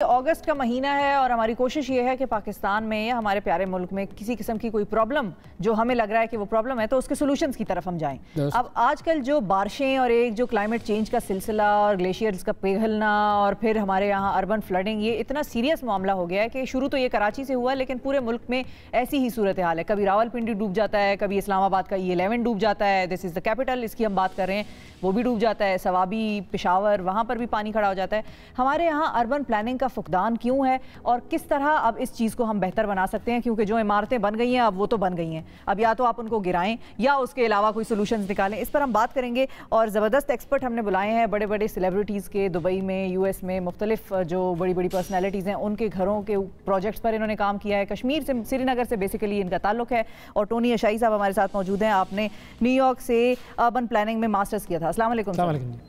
اگست کا مہینہ ہے اور ہماری کوشش یہ ہے کہ پاکستان میں یا ہمارے پیارے ملک میں کسی قسم کی کوئی پرابلم جو ہمیں لگ رہا ہے کہ وہ پرابلم ہے تو اس کے سولوشنز کی طرف ہم جائیں. اب آج کل جو بارشیں اور ایک جو کلائمیٹ چینج کا سلسلہ اور گلیشیئرز کا پگھلنا اور پھر ہمارے یہاں اربن فلڈنگ، یہ اتنا سیریس معاملہ ہو گیا ہے کہ شروع تو یہ کراچی سے ہوا لیکن پورے ملک میں ایسی ہی صورتحال ہے. کبھی راولپنڈی ڈوب جاتا ہے، کبھی اسلام آباد کا E11 ڈوب جاتا ہے، دس از دا کیپٹل، اس کی ہم بات کر رہے ہیں، وہ بھی ڈوب جاتا ہے. سوابی، پشاور، وہاں پر بھی پانی کھڑا ہو جاتا ہے. ہمارے یہاں اربن پلاننگ کا فقدان کیوں ہے اور کس طرح اب اس چیز کو ہم بہتر بنا سکتے ہیں؟ کیونکہ جو عمارتیں بن گئی ہیں اب وہ تو بن گئی ہیں، اب یا تو آپ ان کو گرائیں یا اس کے علاوہ کوئی سولوشنز نکالیں. اس پر ہم بات کریں گے اور زبردست ایکسپرٹ ہم نے بلائے ہیں، بڑے بڑے سیلیبریٹیز کے، دبئی میں، US میں، مختلف جو بڑی بڑی پرسنالٹیز ہیں ان کے گھروں کے پروجیکٹس پر انہوں نے کام کیا ہے. کشمیر سے، سری نگر سے بیسیکلی ان کا تعلق ہے. اور ٹونی اشائی صاحب ہمارے ساتھ موجود ہیں. آپ نے نیو یارک سے اربن پلاننگ میں ماسٹرز کیا تھا. السلام علیکم.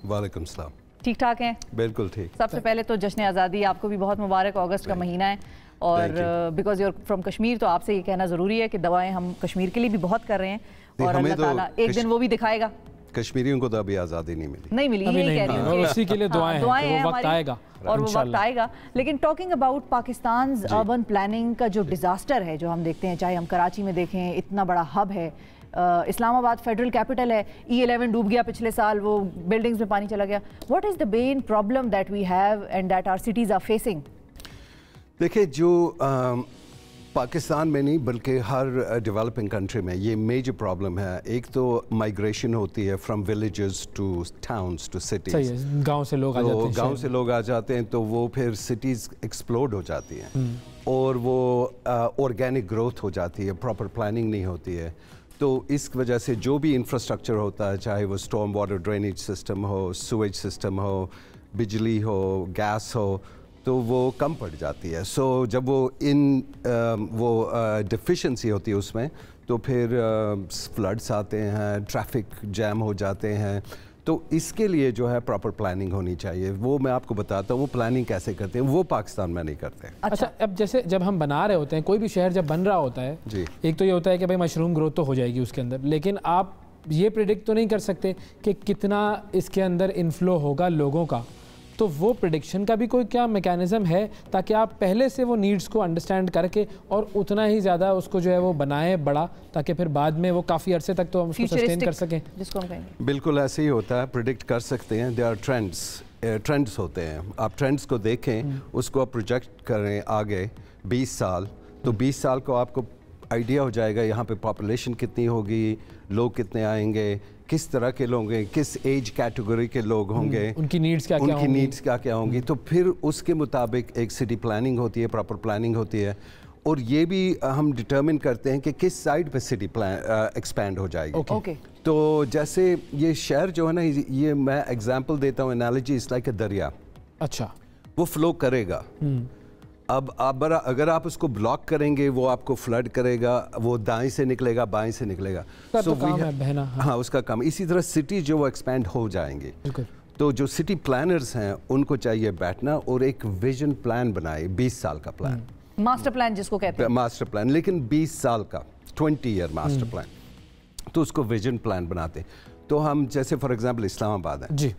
وعلیکم السلام. ٹھیک ٹھاک ہیں؟ بالکل ٹھیک. سب سے پہلے تو جشن آزادی آپ کو بھی بہت مبارک. اگست کا مہینہ ہے اور because you are from Kashmir تو آپ سے یہ کہنا ضروری ہے کہ دعائیں ہم کشمیر کے لیے بھی بہت کر رہے ہیں اور اللہ تعالیٰ ایک دن وہ بھی دکھائے گا. کشمیریوں کو تو ابھی آزادی نہیں ملی، یہی کہہ رہی ہوں اور اسی کے لیے دعائیں ہیں، وہ وقت آئے گا اور وہ وقت آئے گا. لیکن talking about Pakistan's urban planning کا جو ڈیزاسٹر ہے جو ہم دیکھتے ہیں، چاہے ہم کراچی میں دیکھیں، اتنا بڑا ہب ہے، اسلام آباد فیڈرل کیپٹل ہے، E11 ڈوب گیا پچھلے سال، وہ بلڈنگز میں پانی چلا گیا. What is the main problem that we have and that are cities are facing? دیکھیں، جو پاکستان میں نہیں بلکہ ہر ڈیولپنگ کنٹری میں یہ میجر پرابلم ہے. ایک تو مائیگریشن ہوتی ہے from villages to towns to cities. گاؤں سے لوگ آ جاتے ہیں، گاؤں سے لوگ آ جاتے ہیں تو وہ پھر سٹیز ایکسپلوڈ ہو جاتی ہیں اور وہ آرگینک گروتھ ہو جاتی ہے، پراپر پلاننگ نہیں ہوتی ہے. تو اس وجہ سے جو بھی انفراسٹرکچر ہوتا ہے، چاہے وہ اسٹارم واٹر ڈرینیج سسٹم ہو، سویج سسٹم ہو، بجلی ہو، گیس ہو، تو وہ کم پڑ جاتی ہے. سو جب وہ ڈیفیشنسی ہوتی ہے اس میں تو پھر فلڈس آتے ہیں، ٹریفک جیم ہو جاتے ہیں. تو اس کے لیے جو ہے پراپر پلاننگ ہونی چاہیے. وہ میں آپ کو بتاتا ہوں وہ پلاننگ کیسے کرتے ہیں، وہ پاکستان میں نہیں کرتے. اچھا، اب جیسے جب ہم بنا رہے ہوتے ہیں، کوئی بھی شہر جب بن رہا ہوتا ہے، ایک تو یہ ہوتا ہے کہ بھائی مشروم گروتھ تو ہو جائے گی اس کے اندر، لیکن آپ یہ پریڈکٹ تو نہیں کر سکتے کہ کتنا اس کے اندر انفلو ہوگا لوگوں کا. تو وہ پریڈکشن کا بھی کوئی کیا میکینزم ہے تاکہ آپ پہلے سے وہ نیڈز کو انڈرسٹینڈ کر کے اور اتنا ہی زیادہ اس کو جو ہے وہ بنائیں بڑا، تاکہ پھر بعد میں وہ کافی عرصے تک تو ہم اس کو سسٹین کر سکیں؟ بالکل ایسے ہی ہوتا ہے، پریڈکٹ کر سکتے ہیں. دے آر ٹرینڈس ہوتے ہیں. آپ ٹرینڈس کو دیکھیں، اس کو آپ پروجیکٹ کریں آگے 20 سال، تو 20 سال کو آپ کو آئیڈیا ہو جائے گا یہاں پہ پاپولیشن کتنی ہوگی، لوگ کتنے آئیں گے، کس طرح کے لوگ ہیں، کس ایج کیٹیگری کے لوگ ہوں گے، ان کی نیڈز کیا ہوں گی. تو پھر اس کے مطابق ایک سٹی پلاننگ ہوتی ہے، پراپر پلاننگ ہوتی ہے. اور یہ بھی ہم ڈٹرمن کرتے ہیں کہ کس سائڈ پہ سٹی ایکسپینڈ ہو جائے گی. تو جیسے یہ شہر جو ہے نا، یہ میں ایگزامپل دیتا ہوں، انالوجی از لائک اے دریا. اچھا، وہ فلو کرے گا. اب اگر آپ اس کو بلاک کریں گے وہ آپ کو فلڈ کرے گا، وہ دائیں سے نکلے گا، بائیں سے نکلے گا. ہاں، اس کا کام. اسی طرح سٹی جو وہ ایکسپینڈ ہو جائیں گے. تو جو سٹی پلانرز ہیں ان کو چاہیے بیٹھنا اور ایک ویژن پلان بنائے، 20 سال کا پلان، ماسٹر پلان جس کو کہتے ہیں، ماسٹر پلان، لیکن 20 سال کا، 20 ایئر ماسٹر پلان. تو اس کو ویژن پلان بناتے ہیں. تو ہم جیسے فار ایگزامپل اسلام آباد ہے جی،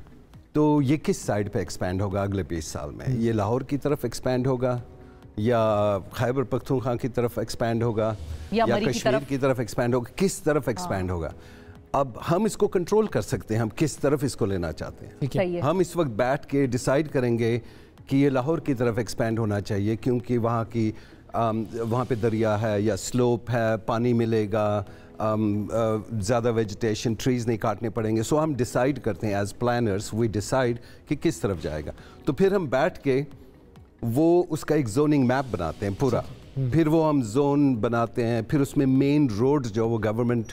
تو یہ کس سائڈ پہ ایکسپینڈ ہوگا اگلے 20 سال میں؟ یہ لاہور کی طرف ایکسپینڈ ہوگا یا خیبر پختونخوا کی طرف ایکسپینڈ ہوگا یا کشمیر کی طرف ایکسپینڈ ہوگا؟ کس طرف ایکسپینڈ ہوگا؟ اب ہم اس کو کنٹرول کر سکتے ہیں، ہم کس طرف اس کو لینا چاہتے ہیں. ہم اس وقت بیٹھ کے ڈیسائیڈ کریں گے کہ یہ لاہور کی طرف ایکسپینڈ ہونا چاہیے کیونکہ وہاں پہ دریا ہے یا سلوپ ہے، پانی ملے گا، زیادہ ویجیٹیشن، ٹریز نہیں کاٹنے پڑیں گے. سو ہم ڈیسائیڈ کرتے ہیں ایز پلانرز، وی ڈیسائیڈ کہ کس طرف جائے گا. تو پھر ہم بیٹھ کے وہ اس کا ایک زوننگ میپ بناتے ہیں پورا. پھر وہ ہم زون بناتے ہیں، پھر اس میں مین روڈ جو وہ government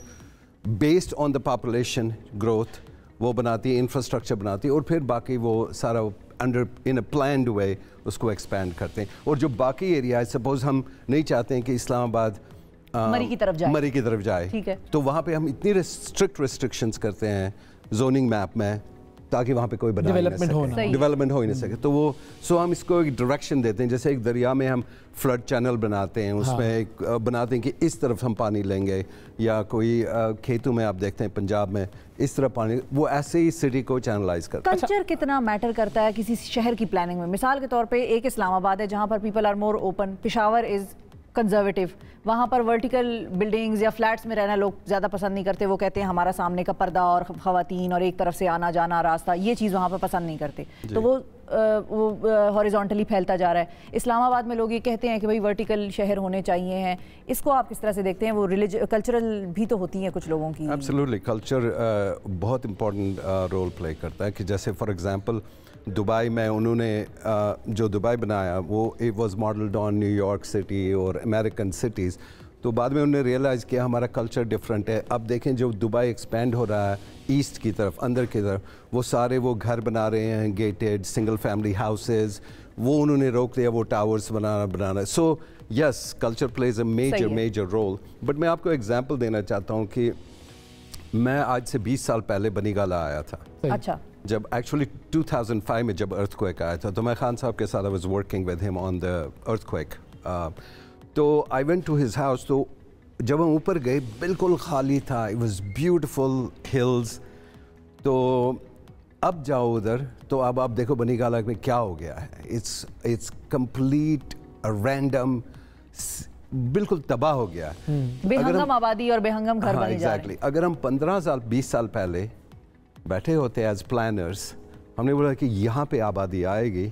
based on the population growth وہ بناتی ہے، انفراسٹرکچر بناتی ہے، اور پھر باقی وہ سارا انڈر ان اے پلانڈ وے اس کو ایکسپینڈ کرتے ہیں. اور جو باقی ایریا ہے، سپوز ہم نہیں چاہتے ہیں کہ اسلام آباد مری کی طرف جائے، تو وہاں پہ ہم اتنی اسٹرکٹ ریسٹرکشنز کرتے ہیں زوننگ میپ میں تاکہ وہاں پہ کوئی ڈیولپمنٹ ہو ہی نہیں سکے. تو وہ ہم اس کو ایک ڈائریکشن دیتے ہیں. جیسے ایک دریا میں ہم فلڈ چینل بناتے ہیں، اس میں ایک بناتے ہیں کہ اس طرف ہم پانی لیں گے، یا کوئی کھیتوں میں آپ دیکھتے ہیں پنجاب میں इस तरह पानी, वो ऐसे ही सिटी को चैनलाइज करता है। कल्चर कितना मैटर करता है किसी शहर की प्लानिंग में? मिसाल के तौर पे एक इस्लामाबाद है जहाँ पर people are more open, Peshawar is conservative, वहाँ पर वर्टिकल बिल्डिंग्स या फ्लैट्स में रहना लोग ज़्यादा पसंद नहीं करते। वो कहते हैं हमारा सामने का पर्दा और ख़वातीन और एक तरफ से आना जाना रास्ता, ये चीज़ वहाँ पर पसंद नहीं करते, तो वो हॉरिजॉन्टली फैलता जा रहा है। इस्लामाबाद में लोग ये कहते हैं कि भाई वर्टिकल शहर होने चाहिए हैं, इसको आप किस तरह से देखते हैं? वो कल्चरल भी तो होती हैं कुछ लोगों की। एब्सोल्युटली, कल्चर बहुत इंपॉर्टेंट रोल प्ले करता है। कि जैसे फॉर एग्जांपल दुबई में उन्होंने जो दुबई बनाया वो it was modelled on New York city और अमेरिकन सिटीज़, तो बाद में उन्होंने रियलाइज़ किया हमारा कल्चर डिफरेंट है। अब देखें जो दुबई एक्सपेंड हो रहा है ईस्ट की तरफ, अंदर की तरफ, वो सारे वो घर बना रहे हैं गेटेड सिंगल फैमिली हाउसेज, वो उन्होंने रोक दिया, वो टावर्स बनाना। So yes, culture plays a major role. But मैं आपको एग्जांपल देना चाहता हूँ कि मैं आज से 20 साल पहले बनीगाला आया था। अच्छा। जब एक्चुअली 2005 में जब अर्थक्वेक आया था, तो मैं खान साहब के साथ I was working with him on the earthquake, तो I went to his house. तो जब हम ऊपर गए बिल्कुल खाली था, इट वाज ब्यूटीफुल हिल्स। तो अब जाओ उधर तो अब आप देखो बनीगाला में क्या हो गया है, इट्स कंप्लीट रैंडम, बिल्कुल तबाह हो गया। बेहंगम आबादी और बेहंगम घर बने जा रहे हैं। अगर हम 15 साल 20 साल पहले बैठे होते एज प्लानर्स, हमने बोला कि यहाँ पे आबादी आएगी,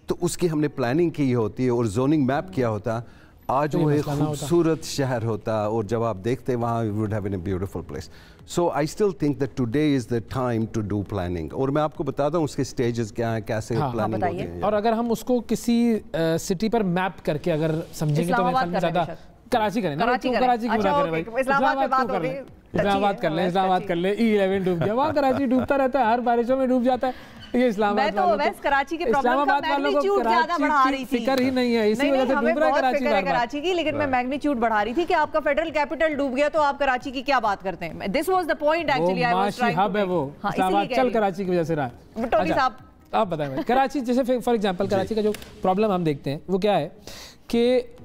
तो उसकी हमने प्लानिंग की होती और जोनिंग मैप किया होता, आज वो एक खूबसूरत शहर होता। और जब आप देखते वहाँ we would have been a beautiful place. So I still think that today is the time to do planning. और मैं आपको बताता हूँ उसके स्टेजेस क्या हैं, कैसे प्लानिंग होती है। और अगर हम उसको किसी सिटी पर मैप करके अगर समझेंगे तो मेरे ख्याल में ज़्यादा कराची करें ना, कराची क्यों ना करें भाई, इस्लामाबाद कर लें, इस्लामाबाद कर लें। E11 डूब गया, वहाँ कराची डूबता रहता है, हर बारिशों में डूब जाता है। ये इस्लामाबाद वालों को, कराची के प्रॉब्लम का मैग्नीट्यूड ज्यादा बढ़ा रही थी, फिक्र ही नहीं है, इसी वजह से डूब रहा है कराची बार-बार। कराची की, लेकिन मैं मैग्नीट्यूड बढ़ा रही थी कि आपका फेडरल कैपिटल डूब गया तो आप कराची की क्या बात करते हैं। This was the point actually I was trying to, hub है वो इस्लामाबाद चल कराची की वजह से रहा है। टोनी साहब आप बताएं भाई, कराची जैसे फॉर एग्जांपल कराची का जो प्रॉब्लम हम देखते हैं वो क्या है कि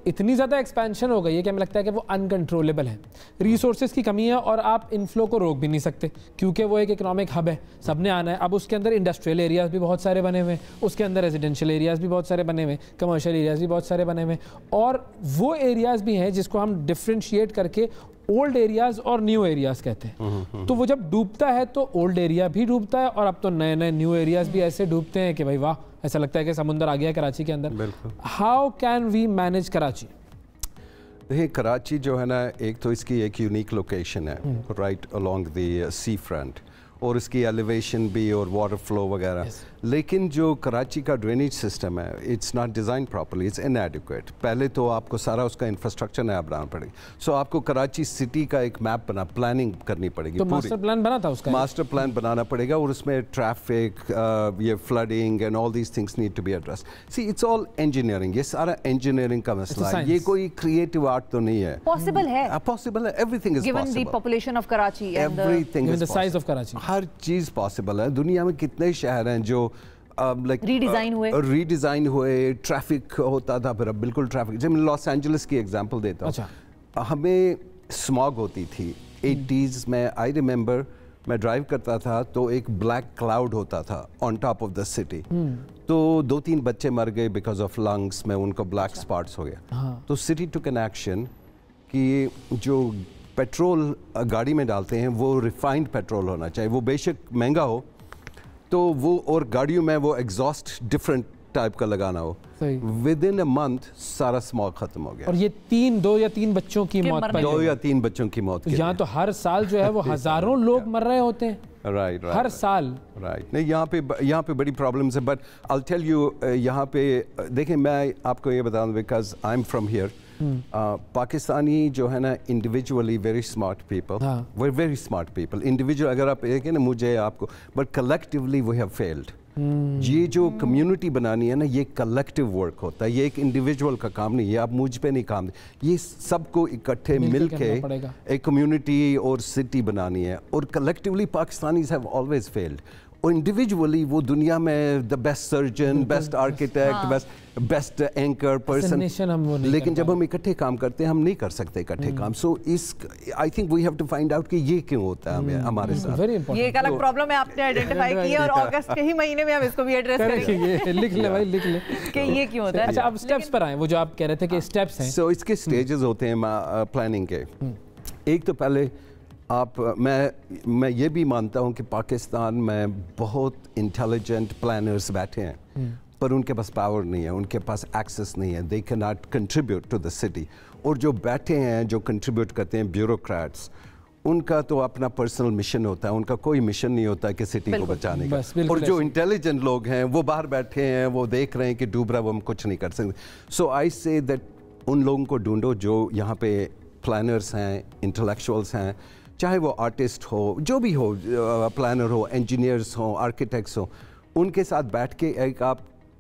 इतनी ज़्यादा एक्सपेंशन हो गई है कि हमें लगता है कि वो अनकंट्रोलेबल है, रिसोर्सेज की कमी है और आप इनफ्लो को रोक भी नहीं सकते क्योंकि वो एक इकोनॉमिक हब है, सबने आना है। अब उसके अंदर इंडस्ट्रियल एरियाज़ भी बहुत सारे बने हुए हैं, उसके अंदर रेजिडेंशियल एरियाज़ भी बहुत सारे बने हुए हैं, कमर्शियल एरियाज़ भी बहुत सारे बने हुए हैं, और वो एरियाज़ भी हैं जिसको हम डिफ्रेंशिएट करके ओल्ड एरियाज़ और न्यू एरियाज़ कहते हैं। तो वो जब डूबता है तो ओल्ड एरिया भी डूबता है और अब तो नए नए न्यू एरियाज़ भी ऐसे डूबते हैं कि भाई वाह, ऐसा लगता है कि समुंदर आ गया कराची के अंदर। How can we manage Karachi? देखिए कराची जो है ना, एक तो इसकी एक यूनिक लोकेशन है right along the sea front, और इसकी एलिवेशन भी और वाटर फ्लो वगैरह। लेकिन जो कराची का ड्रेनेज सिस्टम है it's not design properly, it's इनएडिक्वेट। पहले तो आपको सारा उसका इंफ्रास्ट्रक्चर नया बनाना पड़ेगा। सो आपको कराची सिटी का एक मैप प्लानिंग करनी पड़ेगी। तो मास्टर प्लान बना था उसका, मास्टर प्लान बनाना पड़ेगा और उसमें ट्रैफिक, ये flooding and all these things need to be addressed. See it's all engineering, ये सारा इंजीनियरिंग का मसला है, ये कोई क्रिएटिव आर्ट तो नहीं है। पॉसिबल है, पॉसिबल है, everything is possible given the population of Karachi, everything is the size of Karachi, her cheese possible है। दुनिया में कितने शहर हैं जो लाइक रीडिज़ाइन हुए, ट्रैफिक होता था, फिर अब बिल्कुल ट्रैफिक। जब मैं लॉस एंजलिस की एग्जांपल देता हूँ, हमें स्मॉग होती थी 80s में। आई रिमेंबर मैं ड्राइव करता था तो एक ब्लैक क्लाउड होता था on top of the city, तो 2-3 बच्चे मर गए बिकॉज ऑफ लंग्स में, उनको ब्लैक स्पॉट्स हो गया। तो सिटी टुक एन एक्शन कि जो पेट्रोल गाड़ी में डालते हैं वो रिफाइंड पेट्रोल होना चाहिए, वो बेशक महंगा हो तो वो, और गाड़ियों में वो एग्जॉस्ट डिफरेंट टाइप का लगाना हो। विद इन अ मंथ सारा स्मॉग खत्म हो गया। और ये 2 या 3 बच्चों की मौत, 2 या 3 बच्चों की मौत। यहाँ तो हर साल जो है वो हजारों लोग मर रहे होते हैं, राइट हर साल। राइट नहीं, यहाँ पे बड़ी प्रॉब्लम्स है। But I will tell you, यहाँ पे देखें, मैं आपको ये बताऊँ because I am from here. Pakistani जो है ना, individually very smart people, very smart people individual, अगर आप देखें ना मुझे आपको, but collectively we have failed. ये जो कम्युनिटी बनानी है ना, ये कलेक्टिव वर्क होता है, ये एक इंडिविजुअल का काम नहीं है, आप मुझ पे नहीं काम, ये सबको इकट्ठे मिलके एक कम्युनिटी और सिटी बनानी है। और collectively Pakistanis have always failed. और इंडिविजुअली वो दुनिया में the best surgeon, best architect, best anchor person, लेकिन जब हम इकट्ठे काम करते हैं हम नहीं कर सकते इकट्ठे काम. सो इस I think we have to find out कि ये क्यों होता है हमारे साथ. ये एक अलग प्रॉब्लम है आपने आइडेंटिफाई की है और अगस्त के ही महीने में हम इसको भी एड्रेस करेंगे. लिख ले भाई, लिख ले कि ये क्यों होता है. अच्छा, अब स्टेप्स पर आए, वो जो आप कह रहे थे कि स्टेप्स हैं. सो इसके स्टेजेस होते हैं प्लानिंग के. एक तो पहले मैं ये भी मानता हूँ कि पाकिस्तान में बहुत इंटेलिजेंट प्लानर्स बैठे हैं, पर उनके पास पावर नहीं है, उनके पास एक्सेस नहीं है. They can not contribute to the city. और जो बैठे हैं, जो कंट्रीब्यूट करते हैं, ब्यूरोक्रेट्स, उनका तो अपना पर्सनल मिशन होता है, उनका कोई मिशन नहीं होता कि सिटी को बचाने का. और जो इंटेलिजेंट लोग हैं वो बाहर बैठे हैं, वो देख रहे हैं कि डूब रहा, वो हम कुछ नहीं कर सकते. सो आई से दैट उन लोगों को ढूंढो जो यहाँ पे प्लानर्स हैं, इंटेलेक्चुअल्स हैं, चाहे वो आर्टिस्ट हो, जो भी हो, प्लानर हो, इंजीनियर्स हो, आर्किटेक्ट्स हो, उनके साथ बैठ के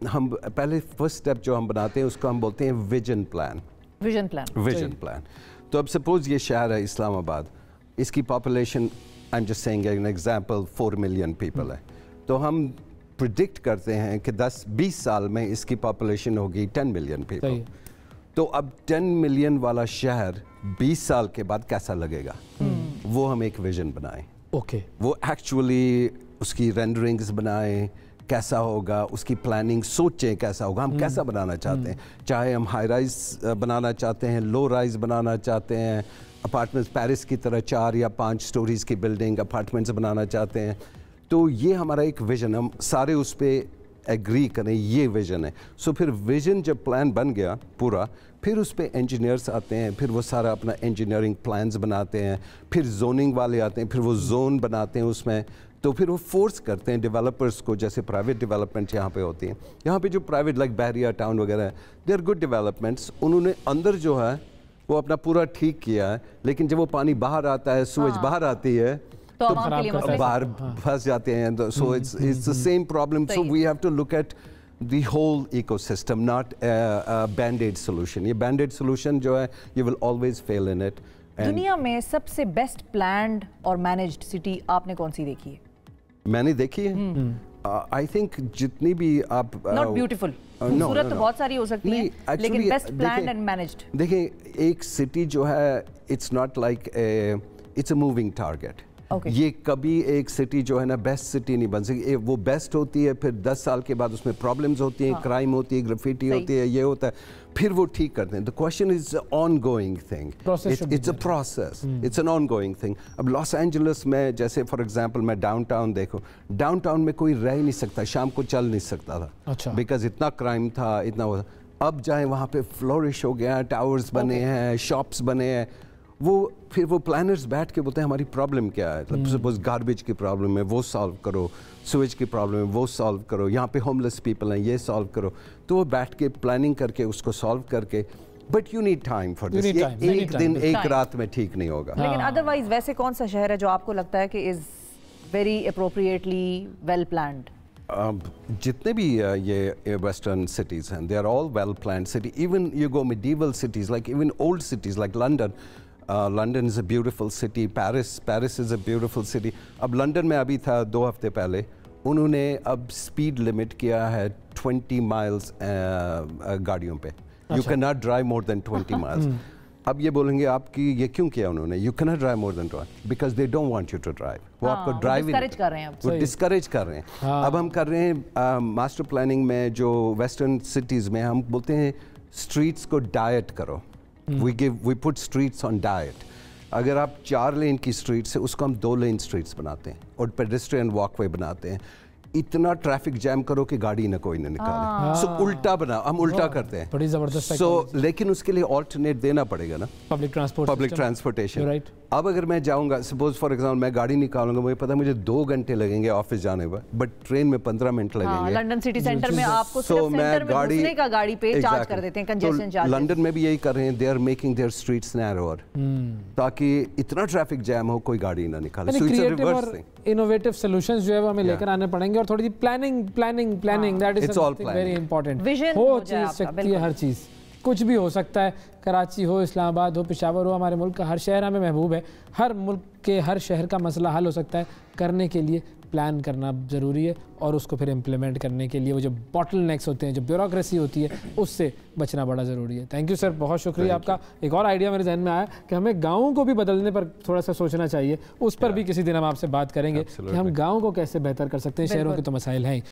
हम पहले फर्स्ट स्टेप जो हम बनाते हैं उसको हम बोलते हैं विजन प्लान. Vision plan. तो अब सपोज ये शहर है इस्लामाबाद, इसकी population, I am just saying an example, 4 million people है. तो हम प्रिडिक्ट करते हैं कि 10-20 साल में इसकी पॉपुलेशन होगी 10 मिलियन पीपल. तो अब 10 मिलियन वाला शहर 20 साल के बाद कैसा लगेगा, वो हम एक विजन बनाएं. वो एक्चुअली उसकी रेंडरिंग्स बनाएं, कैसा होगा, उसकी प्लानिंग सोचें कैसा होगा, हम कैसा बनाना चाहते हैं. चाहे हम हाई राइज बनाना चाहते हैं, लो राइज बनाना चाहते हैं, अपार्टमेंट्स पेरिस की तरह 4 या 5 स्टोरीज की बिल्डिंग अपार्टमेंट्स बनाना चाहते हैं. तो ये हमारा एक विजन, हम सारे उस पर एग्री करें, ये विजन है. सो फिर विजन जब प्लान बन गया पूरा, फिर उस पर इंजीनियर्स आते हैं, फिर वो सारा अपना इंजीनियरिंग प्लान्स बनाते हैं, फिर जोनिंग वाले आते हैं, फिर वो जोन बनाते हैं उसमें. तो फिर वो फोर्स करते हैं डेवलपर्स को, जैसे प्राइवेट डेवलपमेंट यहाँ पे होती हैं, यहाँ पे जो प्राइवेट लाइक बहरिया टाउन वगैरह है, दे आर गुड डेवलपमेंट्स. उन्होंने अंदर जो है वो अपना पूरा ठीक किया है, लेकिन जब वो पानी बाहर आता है, सूरज बाहर आती है, तो बाहर फंस जाते हैं. So it's the same problem. So we have to look at the whole ecosystem, not a band-aid solution. ये band-aid solution जो है, you will always fail in it. दुनिया में सबसे बेस्ट प्लान्ड और मैनेज्ड सिटी आपने कौन सी देखी है? मैंने देखी है. I think जितनी भी आप not beautiful, खूबसूरत तो बहुत सारी हो सकती है, लेकिन बेस्ट प्लान्ड एंड मैनेज्ड. देखिए, एक सिटी जो है, it's not like it's a moving target. ये कभी एक सिटी जो है ना बेस्ट सिटी नहीं बन सकती. वो बेस्ट होती है, फिर 10 साल के बाद उसमें प्रॉब्लम्स होती हैं, क्राइम होती है, ग्राफिटी होती है, ये होता है, फिर वो ठीक करते हैं. The question is on going thing, it's a process, it's an on going thing. अब लॉस एंजलिस में जैसे फॉर एग्जांपल मैं डाउनटाउन देखो, डाउनटाउन में कोई रह ही नहीं सकता, शाम को चल नहीं सकता था, बिकॉज इतना क्राइम था, इतना वो. अब जाए वहाँ पे फ्लोरिश हो गया, टावर्स बने हैं, शॉप्स बने हैं. वो फिर वो प्लानर्स बैठ के बोलते हैं हमारी प्रॉब्लम क्या है. सपोज गार्बेज की प्रॉब्लम है, वो सॉल्व करो. सुएज की प्रॉब्लम है, वो सॉल्व करो. यहाँ पे होमलेस पीपल हैं, ये सॉल्व करो. तो वो बैठ के प्लानिंग करके उसको सॉल्व करके, but you need time for this. ये एक दिन एक रात में ठीक नहीं होगा. लेकिन अदरवाइज वैसे कौन सा शहर है जो आपको लगता है कि is very appropriately well planned? जितने भी ये वेस्टर्न सिटीज हैं, they are all well planned city. Even you go medieval cities, like even old cities like London. London is a beautiful city. Paris is a beautiful city. अब London में अभी था 2 हफ्ते पहले, उन्होंने अब स्पीड लिमिट किया है 20 माइल्स गाड़ियों पे. You can not drive more than 20 miles. अब ये बोलेंगे आपकी ये क्यों किया उन्होंने, you can not drive more than 20, because they don't want you to drive. वो आपको ड्राइविंग वो डिस्करेज कर रहे हैं. अब हम कर रहे हैं मास्टर प्लानिंग में जो वेस्टर्न सिटीज़ में हम बोलते हैं स्ट्रीट्स को डाइट करो. We put streets on diet. अगर आप 4 लेन की स्ट्रीट से उसको हम 2 लेन स्ट्रीट्स बनाते हैं और पेडेस्ट्रियन वॉकवे बनाते हैं. इतना ट्रैफिक जैम करो कि गाड़ी ना कोई ना निकाले. सो उल्टा बना, हम उल्टा करते हैं. बड़ी जबरदस्त. सो लेकिन उसके लिए ऑल्टरनेट देना पड़ेगा ना, पब्लिक ट्रांसपोर्टेशन. अब अगर मैं जाऊंगा, सपोज फॉर एग्जांपल मैं गाड़ी निकालूंगा, मुझे पता है मुझे 2 घंटे लगेंगे ऑफिस जाने पर, बट ट्रेन में 15 मिनट लगेंगे. लंदन सिटी सेंटर में आपको सिर्फ सेंटर में घुसने का गाड़ी पे चार्ज कर देते हैं, कंजेशन चार्ज. लंदन में भी यही कर रहे हैं, they are making their streets narrower, ताकि इतना ट्रैफिक जैम हो कोई गाड़ी ना निकाले. So it's a reverse thing. Innovative solutions जो है वो हमें लेकर आने पड़ेंगे, और थोड़ी सी planning that is something very important. हो चीज सकती है, हर चीज कुछ भी हो सकता है. कराची हो, इस्लामाबाद हो, पेशावर हो, हमारे मुल्क का हर शहर हमें महबूब है. हर मुल्क के हर शहर का मसला हल हो सकता है. करने के लिए پلان کرنا ضروری ہے اور اس کو پھر امپلیمنٹ کرنے کے لیے وہ جو باٹل نیکس ہوتے ہیں, جو بیوروکریسی ہوتی ہے, اس سے بچنا بڑا ضروری ہے. تھینک یو سر, بہت شکریہ آپ کا. ایک اور آئیڈیا میرے ذہن میں آیا کہ ہمیں گاؤں کو بھی بدلنے پر تھوڑا سا سوچنا چاہیے, اس پر بھی کسی دن ہم آپ سے بات کریں گے کہ ہم گاؤں کو کیسے بہتر کر سکتے ہیں, شہروں کے تو مسائل ہیں.